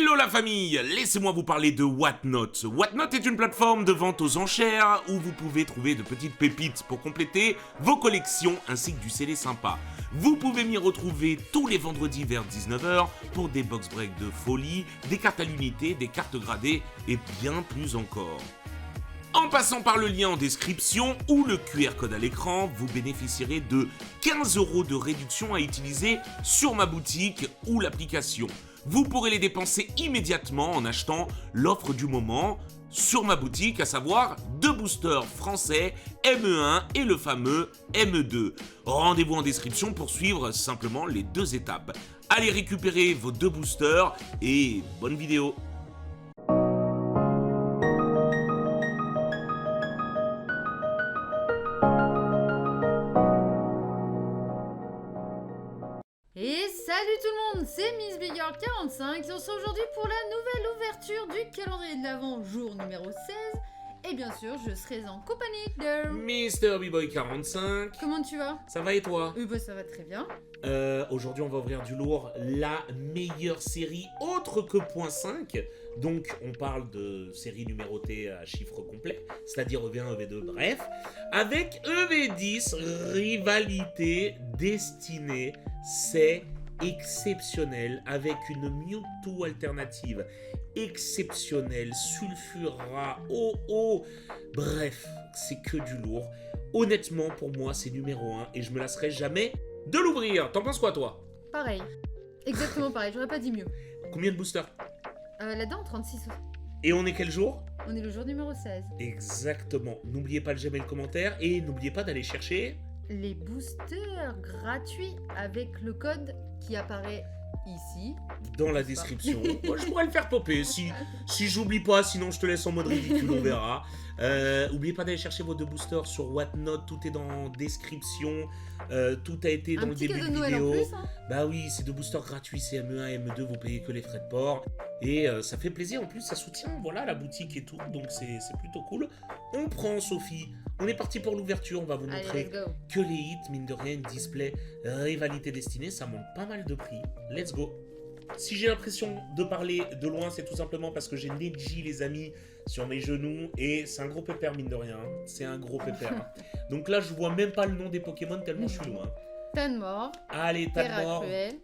Hello la famille, laissez-moi vous parler de Whatnot. Whatnot est une plateforme de vente aux enchères où vous pouvez trouver de petites pépites pour compléter vos collections ainsi que du CD sympa. Vous pouvez m'y retrouver tous les vendredis vers 19h pour des box breaks de folie, des cartes à l'unité, des cartes gradées et bien plus encore. En passant par le lien en description ou le QR code à l'écran, vous bénéficierez de 15 € de réduction à utiliser sur ma boutique ou l'application. Vous pourrez les dépenser immédiatement en achetant l'offre du moment sur ma boutique, à savoir 2 boosters français ME1 et le fameux ME2. Rendez-vous en description pour suivre simplement les 2 étapes. Allez récupérer vos 2 boosters et bonne vidéo. Et salut tout le monde, c'est Miss Big Girl 45 et on se retrouve aujourd'hui pour la nouvelle ouverture du calendrier de l'Avent, jour numéro 16. Et bien sûr, je serai en compagnie de... Mr. B-Boy 45. Comment tu vas? Ça va et toi? Bah ça va très bien. Aujourd'hui, on va ouvrir du lourd, la meilleure série autre que .5. Donc, on parle de série numérotée à chiffre complet, c'est-à-dire EV1, EV2, bref. Avec EV10, rivalité destinée, c'est exceptionnel, avec une Mewtwo alternative exceptionnelle, Sulfura, bref, c'est que du lourd. Honnêtement, pour moi, c'est numéro 1 et je me lasserai jamais de l'ouvrir. T'en penses quoi, toi? Pareil, exactement pareil, j'aurais pas dit mieux. Combien de boosters? Là-dedans, 36. Et on est quel jour? On est le jour numéro 16. Exactement. N'oubliez pas de j'aime et le commentaire et n'oubliez pas d'aller chercher Les boosters gratuits avec le code qui apparaît ici. dans la description. Moi, je pourrais le faire popper si j'oublie pas, sinon je te laisse en mode ridicule, on verra. N'oubliez pas d'aller chercher vos 2 boosters sur Whatnot, tout est dans description, tout a été dans le début de vidéo. Plus, hein. Bah oui, c'est 2 boosters gratuits, c'est ME1 et ME2, vous payez que les frais de port. Et ça fait plaisir, en plus ça soutient voilà, la boutique et tout, donc c'est plutôt cool. On prend Sophie, on est parti pour l'ouverture, on va vous montrer Allez, let's go. que les hits, mine de rien, display, rivalité destinée, ça monte pas mal de prix. Let's go. Si j'ai l'impression de parler de loin, c'est tout simplement parce que j'ai Neji, les amis, sur mes genoux, et c'est un gros pépère, mine de rien. C'est un gros pépère. Donc là, je vois même pas le nom des Pokémon tellement je suis loin. Tanmore, Allez, Tanmore, Terracruel,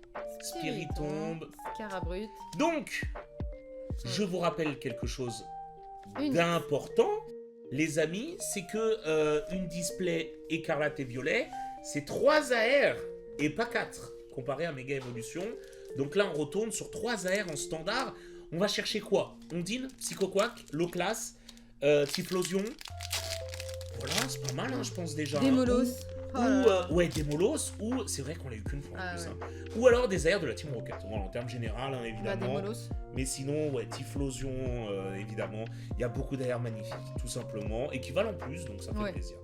Spiritomb. Scarabrut. Donc, je vous rappelle quelque chose Une. d'important, les amis, c'est que une display écarlate et violet, c'est 3 AR et pas 4, comparé à Méga Evolution. Donc là, on retourne sur 3 AR en standard. On va chercher quoi? Ondine, Psychoquack, Low-Class, Typhlosion. Voilà, c'est pas mal, hein, je pense déjà. Démolos. Ouais, Démolos, ou c'est vrai qu'on l'a eu qu'une fois en plus. Ouais. Hein. Ou alors des AR de la Team Rocket, voilà, en termes général, hein, Bah, évidemment. Démolos. Mais sinon, ouais, Typhlosion, évidemment. Il y a beaucoup d'AR magnifiques, tout simplement. Équivalent plus, donc ça fait plaisir.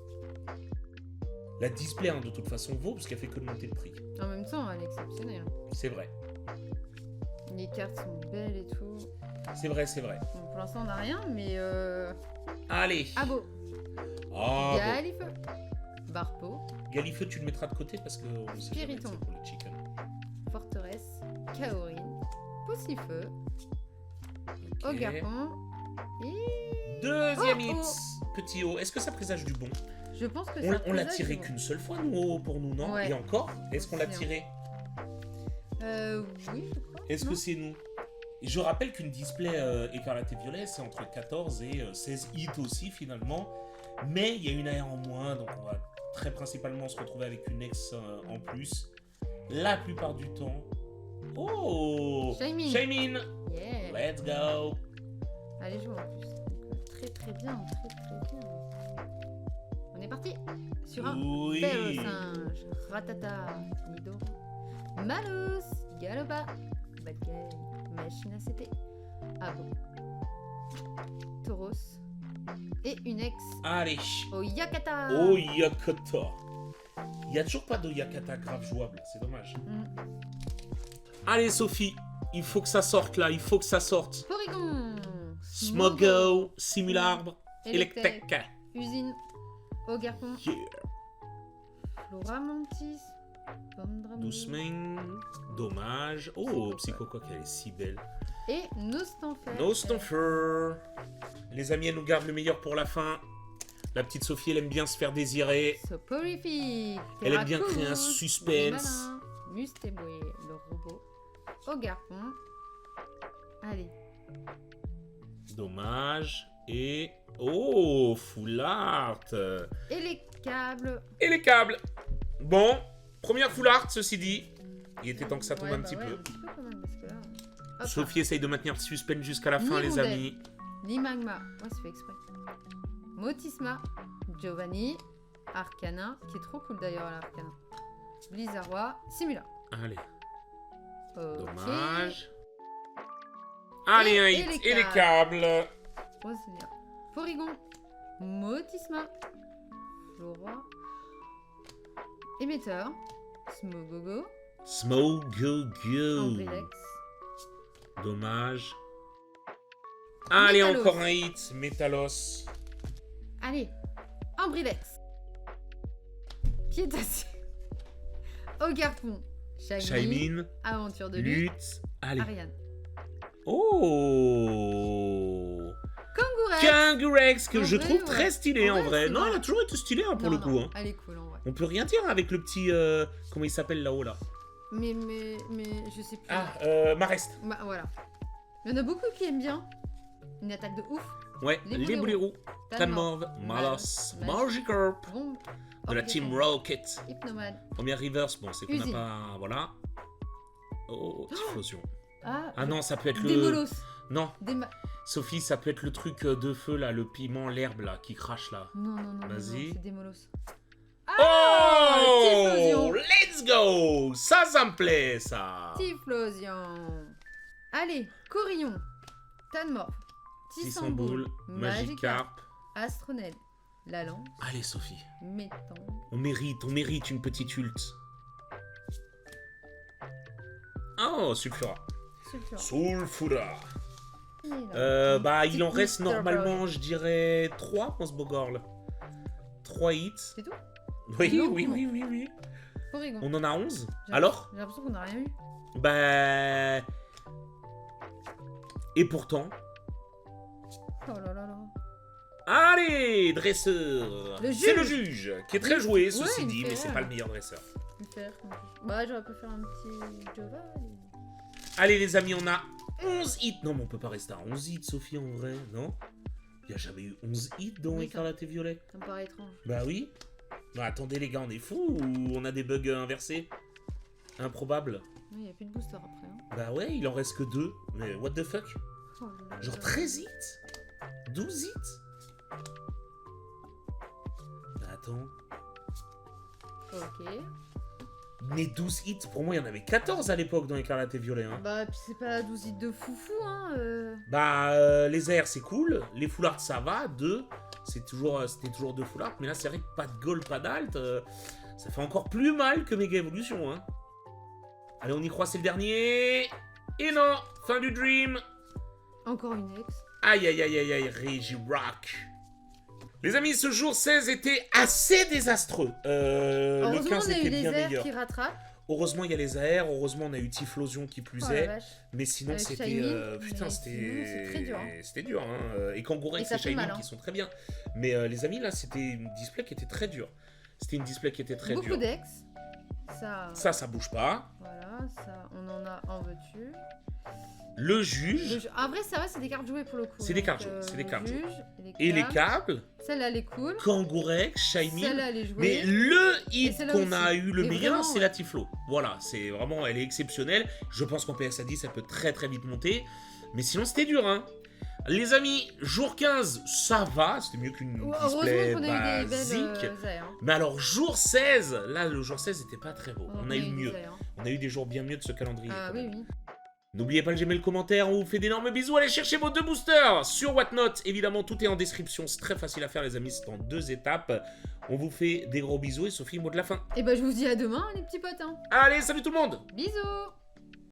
La display, hein, de toute façon, vaut, parce qu'elle fait que de monter le prix. En même temps, elle est exceptionnelle. C'est vrai. Les cartes sont belles et tout. C'est vrai, c'est vrai. Bon, pour l'instant, on n'a rien, mais Allez. Abo. Ah, bon. Galifeu. Barpo. Galifeu, tu le mettras de côté parce que on sait jamais que Spiritomb. c'est pour le chicken. Forteresse. Kaorin. Poussifeu. Ok. Ogarpon. Et... Deuxième hit. Oh. Petit haut. Est-ce que ça présage du bon? Je pense que On l'a tiré qu'une seule fois, nous, pour nous, non? Ouais. Et encore? Est-ce qu'on l'a Aussi, tiré? Oui, je crois. Est-ce que Non. c'est nous? Et je rappelle qu'une display écarlate et violet, c'est entre 14 et 16 hits aussi, finalement. Mais il y a une AR en moins, donc on va très principalement se retrouver avec une ex en plus. La plupart du temps. Oh! Shaymin. Shaymin! Yeah. Let's go! Allez, joue en plus. Donc, très très bien, très bien. On est parti sur un Oui. bel singe. Ratata. Nido. Malus. Galoba. Bad Guy. Machine à CP. Abo. Tauros. Et une ex. Allez! Oyakata. Oyakata! Il n'y a toujours pas d'Oyakata grave jouable, c'est dommage. Allez Sophie, il faut que ça sorte là, il faut que ça sorte. Porygon. Smogo, Simularbre, Electek. Usine. Ogarpon. Yeah. Flora Mantis. Doucement. Dommage. Oh, Psychoquack, elle est si belle. Et Nostanfer. Nostanfer. Les amis, elle nous garde le meilleur pour la fin. La petite Sophie, elle aime bien se faire désirer. Soporifique. Elle aime bien créer un suspense. Mustéboué, le robot. Ogarpon. Allez. Dommage. Et... Oh, full art. Et les câbles. Et les câbles. Bon, première full art, ceci dit. Il était temps que ça tombe un petit peu. Un petit peu quand même, parce que là... Hop, Sophie essaye de maintenir le suspense jusqu'à la fin, les Nirondelle. amis. Limagma. Ouais, c'est fait exprès. Motisma. Giovanni. Arcana. Qui est trop cool d'ailleurs, l'Arcana. Blizzardois. Simula. Allez, Ok. dommage. Allez, un hit. Et les câbles. Roselia. Porygon. Motisma. Flora. Émetteur. Smogogo. Smogogo. Ambrilex. Dommage. Allez, Métalos. encore un hit. Métalos. Allez. Ambrilex. Piétassé. Ogarpon. Shaymin. Aventure de lutte. Lutte. Allez. Ariane. Oh. Kangourex. Kangurex, que En je vrai, trouve ouais. très stylé En en vrai, vrai. c'est Non, vrai. elle a toujours été stylée hein, pour Non, le coup. non, Hein. elle est cool en vrai. On peut rien dire avec le petit... comment il s'appelle là-haut là? Mais je sais plus. Ah, Marest. Bah, voilà. Il y en a beaucoup qui aiment bien. Une attaque de ouf. Ouais, Les les Boulérous. Boulérous. Tanmorve, Malos, Magikarp. Bombe. De la Orchid- Team Rocket. Hypnomade. Première reverse, bon, c'est qu'on n'a Usine. pas... Voilà. Oh, Typhlosion. Ah, Ah non, ça peut être le... Démolos. Non, Déma... Sophie, ça peut être le truc de feu là, le piment, l'herbe là, qui crache là. Non, non, non. Vas-y. Non, c'est Démolos. Oh, Typhlosion. let's go. Ça me plaît, ça. Typhlosion. Allez, Corillon. Tanmorph. Tissamboule, Magikarp. Astronel. La lance. Allez, Sophie. Métang. On mérite une petite ult. Oh, Sulfura. Sulfura. Sulfura. Et là, Bah, petit il en reste Mr. normalement, Boy. je dirais 3 pour ce Bogorl. 3 hits. C'est tout. Oui, Non. oui. Porygon. On en a 11. J'ai- Alors J'ai l'impression qu'on n'a rien eu. Bah... Et pourtant... Oh là là là. Allez, dresseur. Le C'est le juge. juge, qui est très joué, Ouais, ceci il dit, fait mais c'est rire. pas le meilleur dresseur. Je vais faire. Bah, j'aurais pu faire un petit Giovanni. Allez les amis, on a 11 hits. Non, mais on peut pas rester à 11 hits, Sophie, en vrai, non? Il y a jamais eu 11 hits dans Oui, Écarlate et Violet. Ça me paraît étrange. Bah oui. Bah attendez les gars, on est fous ou on a des bugs inversés? Improbable. Il n'y a plus de booster après. Hein. Bah ouais, il en reste que 2. Mais what the fuck? Oh là là. Genre 13 hits? 12 hits? Bah attends. Ok. Mais 12 hits, pour moi, il y en avait 14 à l'époque dans Écarlate et Violet. Hein. Bah, puis c'est pas 12 hits de foufou, hein. Bah, les airs, c'est cool. Les full art, ça va. 2, c'était toujours 2 full art. Mais là, c'est vrai que pas de goal, pas d'alt. Ça fait encore plus mal que Mega Evolution. Hein. Allez, on y croit, c'est le dernier. Et non, fin du dream. Encore une ex. Aïe, aïe, aïe, aïe, aïe, Regirock. Les amis, ce jour 16 était assez désastreux. Le Heureusement, 15 on a eu était les bien airs meilleur. qui rattrapent. Heureusement, il y a les AR. Heureusement, on a eu Typhlosion qui plus Oh la est. vache. Mais sinon, Avec c'était... Shaymin, putain, mais c'était... sinon, c'est très dur, hein. C'était dur, hein. Et Kangourex Et ça et fait Shaymin mal, hein. qui sont très bien. Mais les amis, là, c'était une display qui était très dure. C'était une display qui était très Beaucoup dure. d'ex. Ça. Ça bouge pas. Voilà, ça. On en a en veux-tu. Le juge En vrai, ça va, c'est des cartes jouées pour le coup. C'est des Donc, cartes jouées, c'est des le cartes jouées. juge et les cartes. câbles. Celle-là, elle est cool. Kangourex, Shaymin. Celle-là, elle est jouée. Mais le Et hit celle-là qu'on a aussi. eu le Et meilleur, vraiment, c'est ouais. la Typhlo. Voilà, c'est vraiment, elle est exceptionnelle. Je pense qu'en PSA 10, elle peut très très vite monter. Mais sinon, c'était dur, hein. Les amis, jour 15, ça va. C'était mieux qu'une display Heureusement qu'on a eu des basique. belles airs. Hein. Mais alors, jour 16, là, le jour 16 n'était pas très beau. On a eu des mieux. airs, hein. On a eu des jours bien mieux de ce calendrier. Ah quand oui, même. oui. N'oubliez pas de j'aimer le commentaire, on vous fait d'énormes bisous, allez chercher vos 2 boosters sur Whatnot, évidemment tout est en description, c'est très facile à faire les amis, c'est en 2 étapes. On vous fait des gros bisous et Sophie, mot de la fin. Et bah, je vous dis à demain, les petits potes. Hein. Allez, salut tout le monde! Bisous!